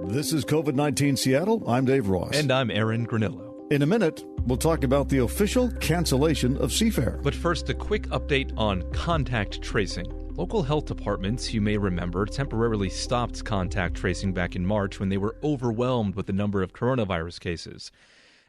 This is COVID-19 Seattle. I'm Dave Ross. And I'm Aaron Granillo. In a minute, we'll talk about the official cancellation of Seafair. But first, a quick update on contact tracing. Local health departments, you may remember, temporarily stopped contact tracing back in March when they were overwhelmed with the number of coronavirus cases.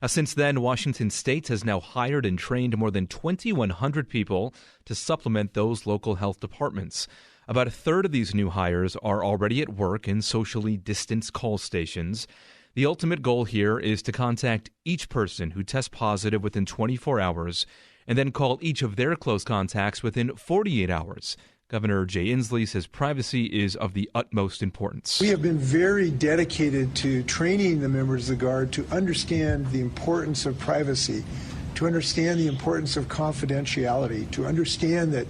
Since then, Washington State has now hired and trained more than 2,100 people to supplement those local health departments. About a third of these new hires are already at work in socially distanced call stations. The ultimate goal here is to contact each person who tests positive within 24 hours and then call each of their close contacts within 48 hours. Governor Jay Inslee says privacy is of the utmost importance. We have been very dedicated to training the members of the Guard to understand the importance of privacy, to understand the importance of confidentiality, to understand that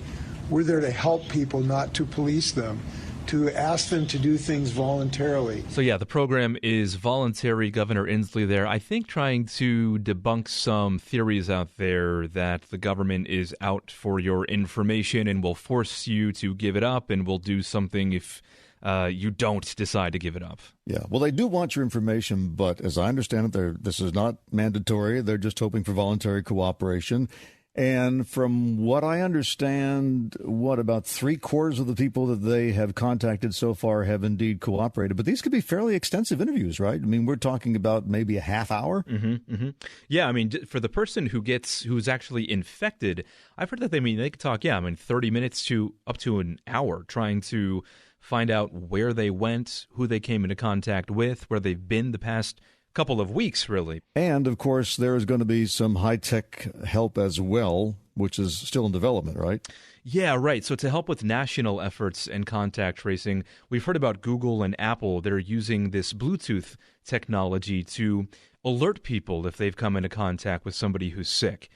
we're there to help people, not to police them, to ask them to do things voluntarily. So yeah, the program is voluntary, Governor Inslee there. I think trying to debunk some theories out there that the government is out for your information and will force you to give it up and will do something if you don't decide to give it up. Yeah, well, they do want your information, but as I understand it, this is not mandatory. They're just hoping for voluntary cooperation. And from what I understand, about 3/4 of the people that they have contacted so far have indeed cooperated. But these could be fairly extensive interviews, right? I mean, we're talking about maybe a half hour. Yeah, I mean, for the person who's actually infected, I've heard that they could talk, 30 minutes to up to an hour trying to find out where they went, who they came into contact with, where they've been the past couple of weeks, really. And, of course, there is going to be some high-tech help as well, which is still in development, right? Yeah, right. So to help with national efforts in contact tracing, we've heard about Google and Apple. They're using this Bluetooth technology to alert people if they've come into contact with somebody who's sick.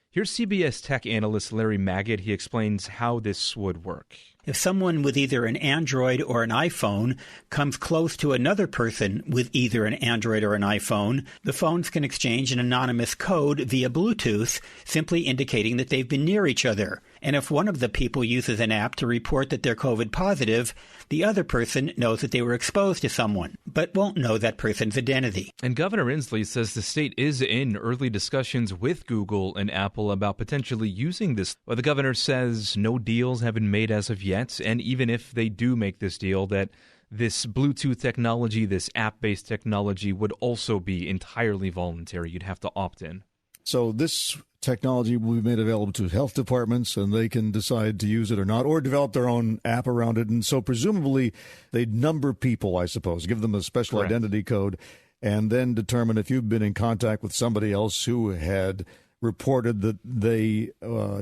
Here's CBS tech analyst Larry Magid. He explains how this would work. If someone with either an Android or an iPhone comes close to another person with either an Android or an iPhone, the phones can exchange an anonymous code via Bluetooth, simply indicating that they've been near each other. And if one of the people uses an app to report that they're COVID positive, the other person knows that they were exposed to someone, but won't know that person's identity. And Governor Inslee says the state is in early discussions with Google and Apple about potentially using this. But the governor says no deals have been made as of yet. And even if they do make this deal, that this Bluetooth technology, this app-based technology would also be entirely voluntary. You'd have to opt in. So this technology will be made available to health departments, and they can decide to use it or not, or develop their own app around it. And so presumably they'd number people, I suppose, give them a special Correct. Identity code, and then determine if you've been in contact with somebody else who had reported that they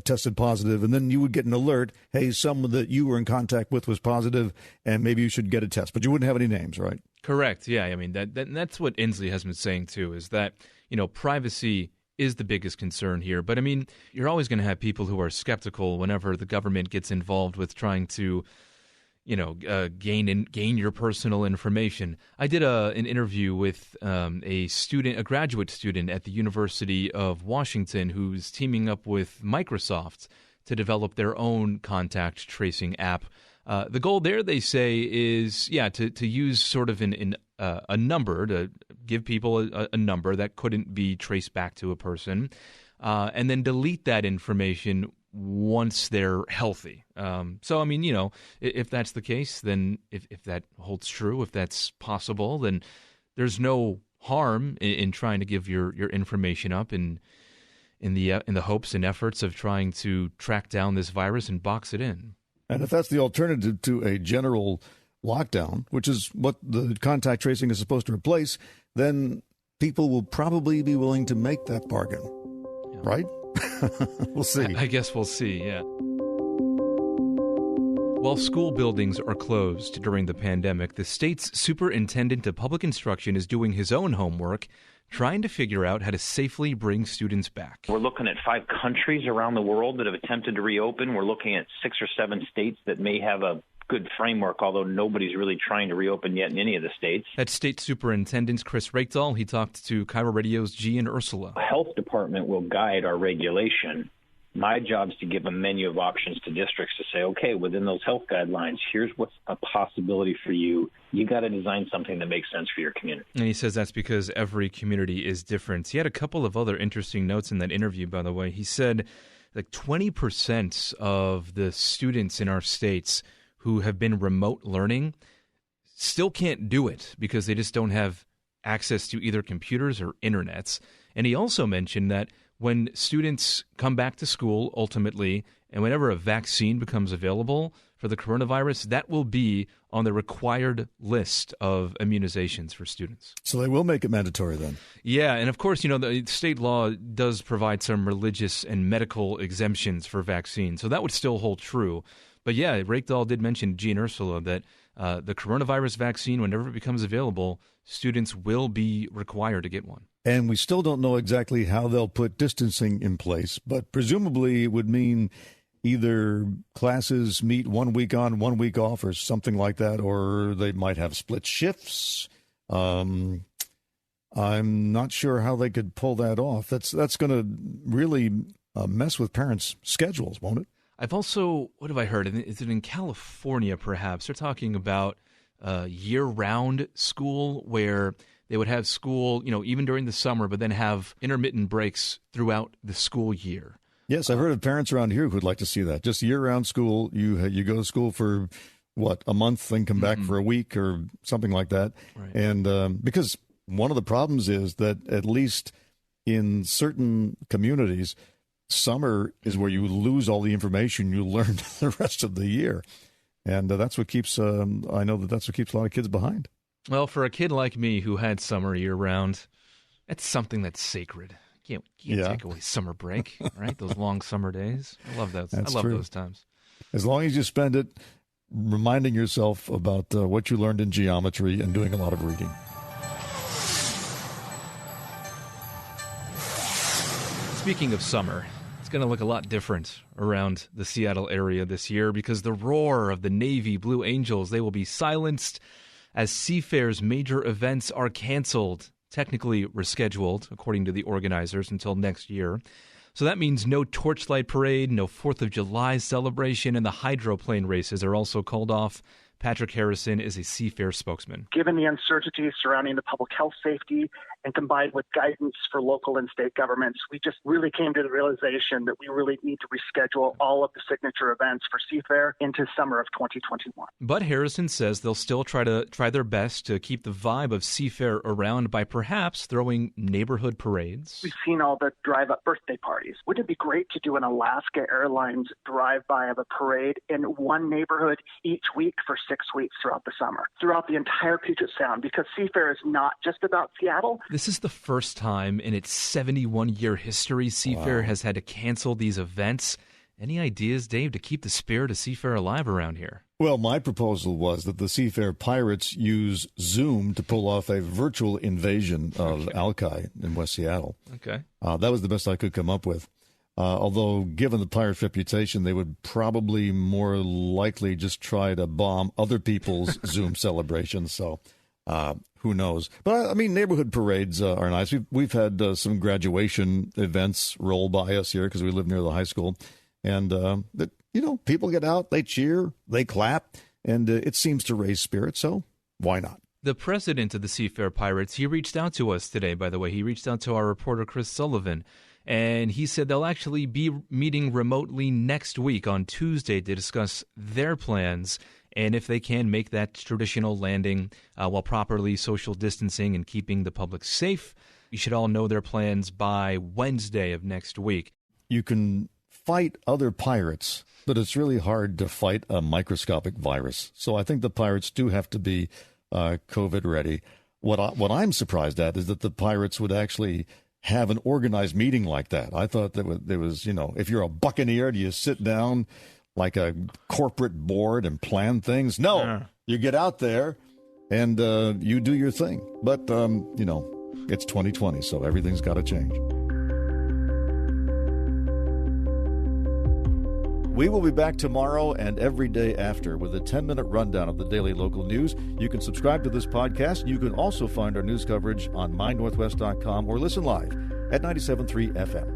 tested positive, and then you would get an alert, hey, someone that you were in contact with was positive, and maybe you should get a test. But you wouldn't have any names, right? Correct. Yeah, I mean, that's what Inslee has been saying, too, is that, privacy is the biggest concern here. But, I mean, you're always going to have people who are skeptical whenever the government gets involved with trying to gain your personal information. I did an interview with a graduate student at the University of Washington who's teaming up with Microsoft to develop their own contact tracing app. The goal there, they say, is to use sort of a number, to give people a number that couldn't be traced back to a person, and then delete that information once they're healthy. So, I mean, if that's the case, then if that holds true, if that's possible, then there's no harm in trying to give your information up in the hopes and efforts of trying to track down this virus and box it in. And if that's the alternative to a general lockdown, which is what the contact tracing is supposed to replace, then people will probably be willing to make that bargain, right? We'll see. I guess we'll see, yeah. While school buildings are closed during the pandemic, the state's superintendent of public instruction is doing his own homework, trying to figure out how to safely bring students back. We're looking at 5 countries around the world that have attempted to reopen. We're looking at 6 or 7 states that may have a good framework, although nobody's really trying to reopen yet in any of the states. That's State Superintendent Chris Rakedahl. He talked to Cairo Radio's G and Ursula. The health department will guide our regulation, My job is to give a menu of options to districts to say, okay, within those health guidelines, here's what's a possibility for you. You got to design something that makes sense for your community. And he says that's because every community is different. He had a couple of other interesting notes in that interview, by the way. He said like 20% of the students in our states who have been remote learning still can't do it because they just don't have access to either computers or internets. And he also mentioned that when students come back to school, ultimately, and whenever a vaccine becomes available for the coronavirus, that will be on the required list of immunizations for students. So they will make it mandatory then? Yeah, and of course, the state law does provide some religious and medical exemptions for vaccines, so that would still hold true. But yeah, Rakedahl did mention, Jean Ursula, that the coronavirus vaccine, whenever it becomes available, students will be required to get one. And we still don't know exactly how they'll put distancing in place, but presumably it would mean either classes meet 1 week on, 1 week off or something like that, or they might have split shifts. I'm not sure how they could pull that off. That's going to really mess with parents' schedules, won't it? I've also, what have I heard? Is it in California, perhaps? They're talking about year-round school where they would have school, even during the summer, but then have intermittent breaks throughout the school year. Yes, I've heard of parents around here who'd like to see that. Just year-round school. You go to school for, a month, then come back for a week or something like that. Right. And because one of the problems is that at least in certain communities, summer is where you lose all the information you learned the rest of the year. And that's what keeps, I know that's what keeps a lot of kids behind. Well, for a kid like me who had summer year-round, that's something that's sacred. You can't take away summer break, right? Those long summer days. I love those. That's I love true. those times. As long as you spend it reminding yourself about what you learned in geometry and doing a lot of reading. Speaking of summer, it's going to look a lot different around the Seattle area this year because the roar of the Navy Blue Angels, they will be silenced as Seafair's major events are canceled, technically rescheduled, according to the organizers, until next year. So that means no Torchlight Parade, no 4th of July celebration, and the hydroplane races are also called off. Patrick Harrison is a Seafair spokesman. Given the uncertainty surrounding the public health safety and combined with guidance for local and state governments, we just really came to the realization that we really need to reschedule all of the signature events for Seafair into summer of 2021. But Harrison says they'll still try their best to keep the vibe of Seafair around by perhaps throwing neighborhood parades. We've seen all the drive-up birthday parties. Wouldn't it be great to do an Alaska Airlines drive-by of a parade in one neighborhood each week for 6 weeks throughout the summer, throughout the entire Puget Sound, because Seafair is not just about Seattle. This is the first time in its 71-year history Seafair has had to cancel these events. Any ideas, Dave, to keep the spirit of Seafair alive around here? Well, my proposal was that the Seafair Pirates use Zoom to pull off a virtual invasion of Alki in West Seattle. Okay. That was the best I could come up with. Although, given the Pirates' reputation, they would probably more likely just try to bomb other people's Zoom celebrations. So, who knows? But, I mean, neighborhood parades are nice. We've had some graduation events roll by us here because we live near the high school. And, people get out, they cheer, they clap, and it seems to raise spirits. So, why not? The president of the Seafair Pirates, he reached out to us today, by the way. He reached out to our reporter, Chris Sullivan. And he said they'll actually be meeting remotely next week on Tuesday to discuss their plans and if they can make that traditional landing while properly social distancing and keeping the public safe. You should all know their plans by Wednesday of next week. You can fight other pirates, but it's really hard to fight a microscopic virus. So I think the pirates do have to be COVID ready. What I'm surprised at is that the pirates would actually have an organized meeting like that. I thought that there was, if you're a buccaneer, do you sit down like a corporate board and plan things? No, you get out there and you do your thing. But, it's 2020, so everything's got to change. We will be back tomorrow and every day after with a 10-minute rundown of the daily local news. You can subscribe to this podcast. You can also find our news coverage on mynorthwest.com or listen live at 97.3 FM.